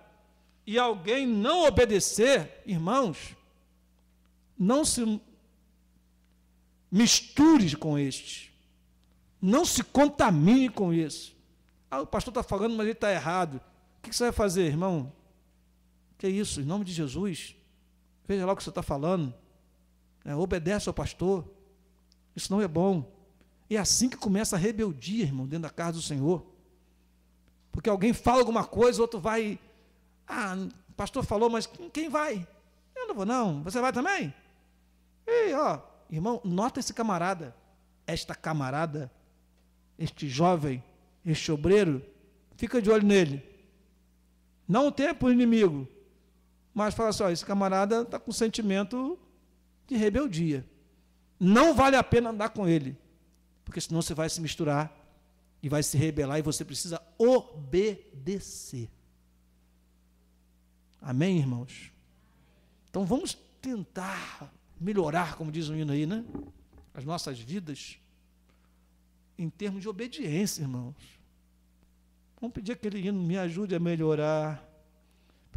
e alguém não obedecer, irmãos, não se misture com este, não se contamine com isso. O pastor está falando, mas ele está errado. O que você vai fazer, irmão? Que é isso? Em nome de Jesus, veja lá o que você está falando. Obedece ao pastor. Isso não é bom. É assim que começa a rebeldia, irmão, dentro da casa do Senhor. Porque alguém fala alguma coisa, o outro vai... o pastor falou, mas quem vai? Eu não vou, não. Você vai também? Ei, irmão, nota esse camarada, esta camarada, este jovem, este obreiro, fica de olho nele. Não tem por inimigo, mas fala assim, esse camarada está com sentimento de rebeldia. Não vale a pena andar com ele, porque senão você vai se misturar e vai se rebelar e você precisa obedecer. Amém, irmãos? Então vamos tentar melhorar, como diz o hino aí, né? As nossas vidas em termos de obediência, irmãos. Vamos pedir aquele hino, me ajude a melhorar.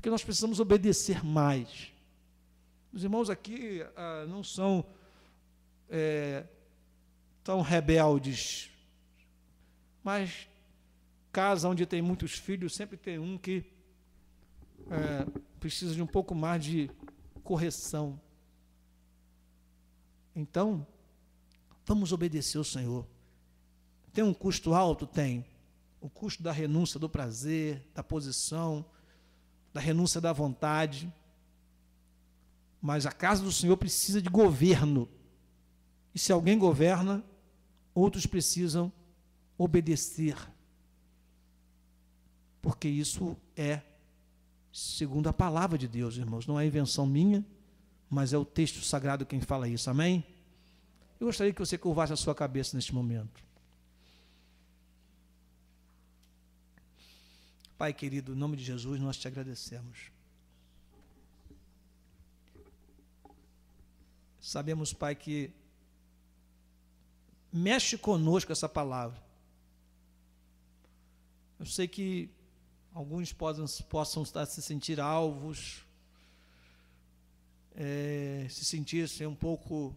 porque nós precisamos obedecer mais. Os irmãos aqui não são tão rebeldes, mas casa onde tem muitos filhos, sempre tem um que precisa de um pouco mais de correção. Então, vamos obedecer ao Senhor. Tem um custo alto? Tem. O custo da renúncia do prazer, da posição, da renúncia da vontade. Mas a casa do Senhor precisa de governo. E se alguém governa, outros precisam obedecer. Porque isso é segundo a palavra de Deus, irmãos. Não é invenção minha, mas é o texto sagrado quem fala isso. Amém? Eu gostaria que você curvasse a sua cabeça neste momento. Pai querido, em nome de Jesus, nós te agradecemos. Sabemos, Pai, que mexe conosco essa palavra. Eu sei que alguns possam estar se sentir alvos, se sentir assim, um pouco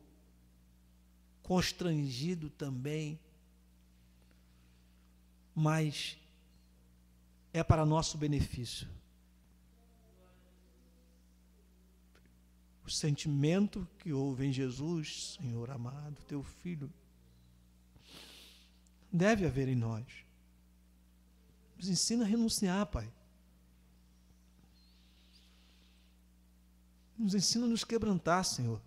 constrangido também, mas é para nosso benefício. O sentimento que houve em Jesus, Senhor amado, teu Filho, deve haver em nós. Nos ensina a renunciar, Pai. Nos ensina a nos quebrantar, Senhor.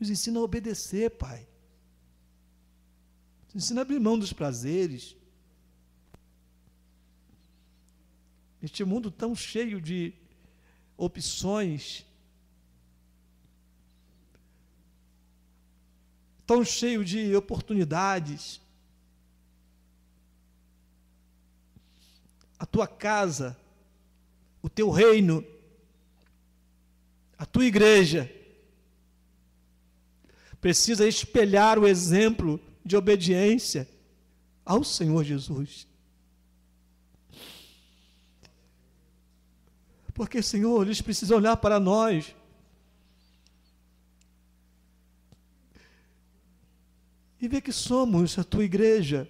Nos ensina a obedecer, Pai. Nos ensina a abrir mão dos prazeres. Este mundo tão cheio de opções, tão cheio de oportunidades. A tua casa, o teu reino, a tua igreja precisa espelhar o exemplo de obediência ao Senhor Jesus. Porque, Senhor, eles precisam olhar para nós e ver que somos a tua igreja.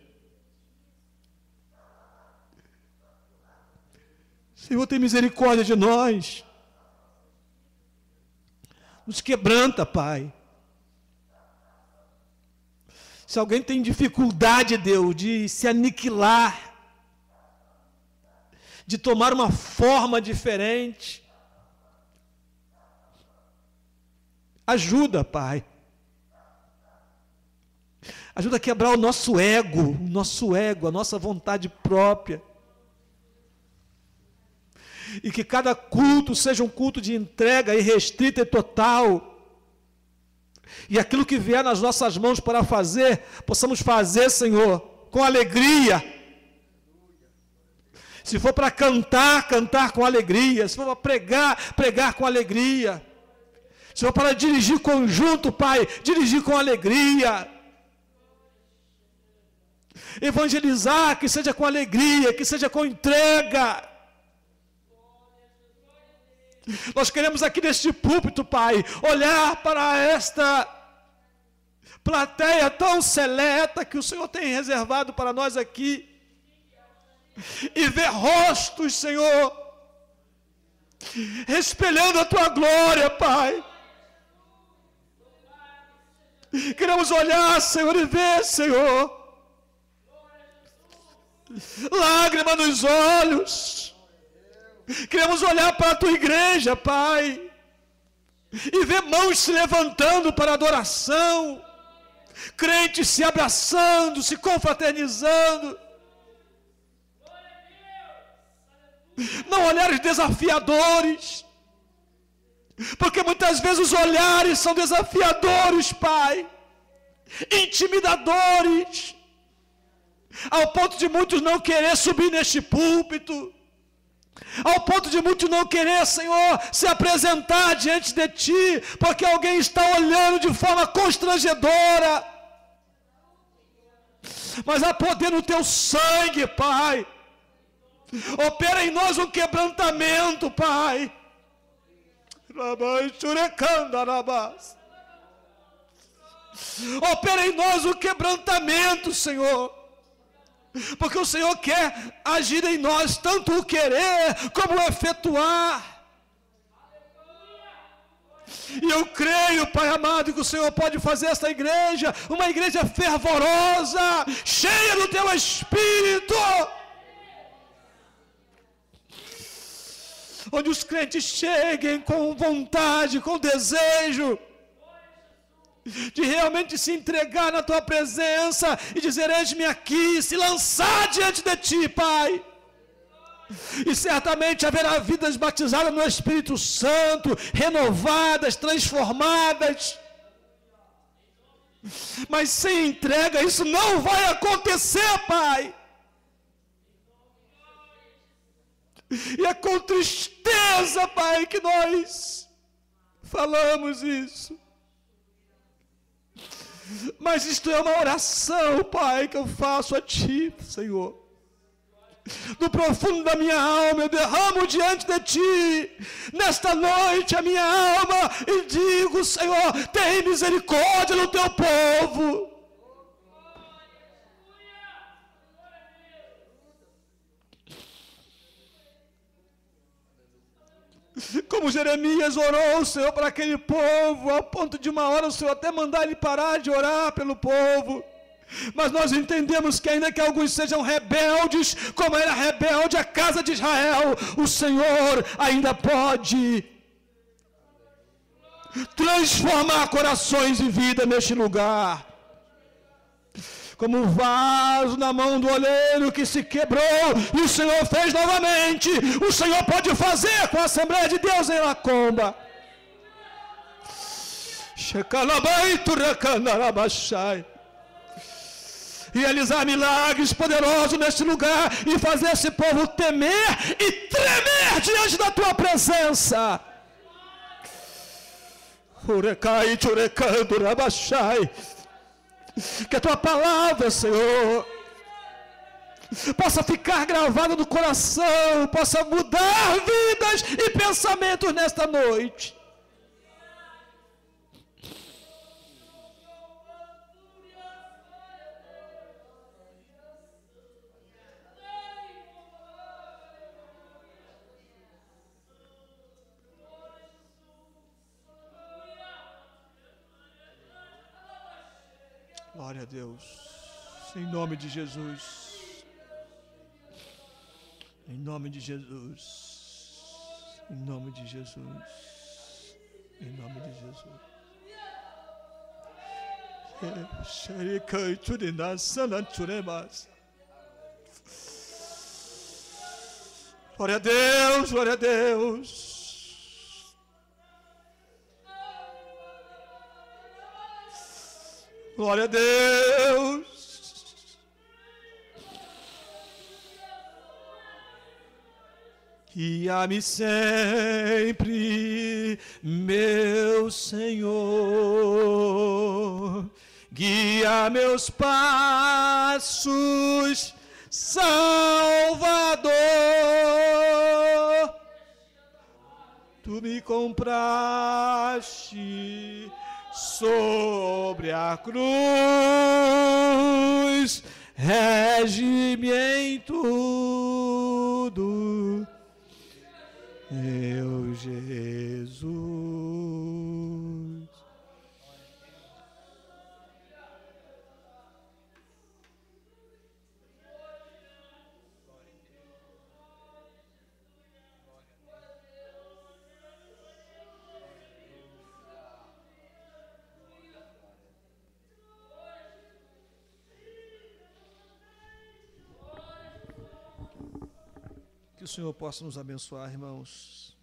Senhor, tem misericórdia de nós. Nos quebranta, Pai. Se alguém tem dificuldade, Deus, de se aniquilar, de tomar uma forma diferente, ajuda, Pai. Ajuda a quebrar o nosso ego, a nossa vontade própria. E que cada culto seja um culto de entrega irrestrita e total. E aquilo que vier nas nossas mãos para fazer, possamos fazer, Senhor, com alegria. Se for para cantar, cantar com alegria. Se for para pregar, pregar com alegria. Se for para dirigir conjunto, Pai, dirigir com alegria. Evangelizar, que seja com alegria, que seja com entrega. Nós queremos aqui neste púlpito, Pai, olhar para esta plateia tão seleta que o Senhor tem reservado para nós aqui e ver rostos, Senhor, espelhando a Tua glória, Pai. Queremos olhar, Senhor, e ver, Senhor, lágrima nos olhos. Queremos olhar para a Tua igreja, Pai, e ver mãos se levantando para a adoração, crentes se abraçando, se confraternizando. Não olhares desafiadores, porque muitas vezes os olhares são desafiadores, Pai, intimidadores, ao ponto de muitos não querer subir neste púlpito, ao ponto de muitos não querer, Senhor, se apresentar diante de Ti, porque alguém está olhando de forma constrangedora. Mas há poder no Teu sangue, Pai, Opera em nós um quebrantamento, Pai. Opera em nós um quebrantamento, Senhor. Porque o Senhor quer agir em nós, tanto o querer como o efetuar. E eu creio, Pai amado, que o Senhor pode fazer esta igreja uma igreja fervorosa, cheia do Teu Espírito, onde os crentes cheguem com vontade, com desejo de realmente se entregar na Tua presença e dizer: eis-me aqui, se lançar diante de Ti, Pai. E certamente haverá vidas batizadas no Espírito Santo, renovadas, transformadas. Mas sem entrega isso não vai acontecer, Pai. E é com tristeza, Pai, que nós falamos isso. Mas isto é uma oração, Pai, que eu faço a Ti, Senhor. Do profundo da minha alma eu derramo diante de Ti, nesta noite, a minha alma, e digo: Senhor, tem misericórdia do Teu povo. Como Jeremias orou, Senhor, para aquele povo, ao ponto de uma hora o Senhor até mandar ele parar de orar pelo povo. Mas nós entendemos que ainda que alguns sejam rebeldes, como era rebelde a casa de Israel, o Senhor ainda pode transformar corações e vida neste lugar. Como um vaso na mão do oleiro que se quebrou e o Senhor fez novamente, o Senhor pode fazer com a Assembleia de Deus em Lacomba. Realizar milagres poderosos neste lugar e fazer esse povo temer e tremer diante da Tua presença. Que a Tua palavra, Senhor, possa ficar gravada no coração, possa mudar vidas e pensamentos nesta noite. Glória a Deus, em nome de Jesus, em nome de Jesus, em nome de Jesus, em nome de Jesus. Glória a Deus, glória a Deus. Glória a Deus. Guia-me sempre, meu Senhor. Guia meus passos, Salvador. Tu me compraste sobre a cruz, rege-me em tudo, meu Jesus. Que o Senhor possa nos abençoar, irmãos.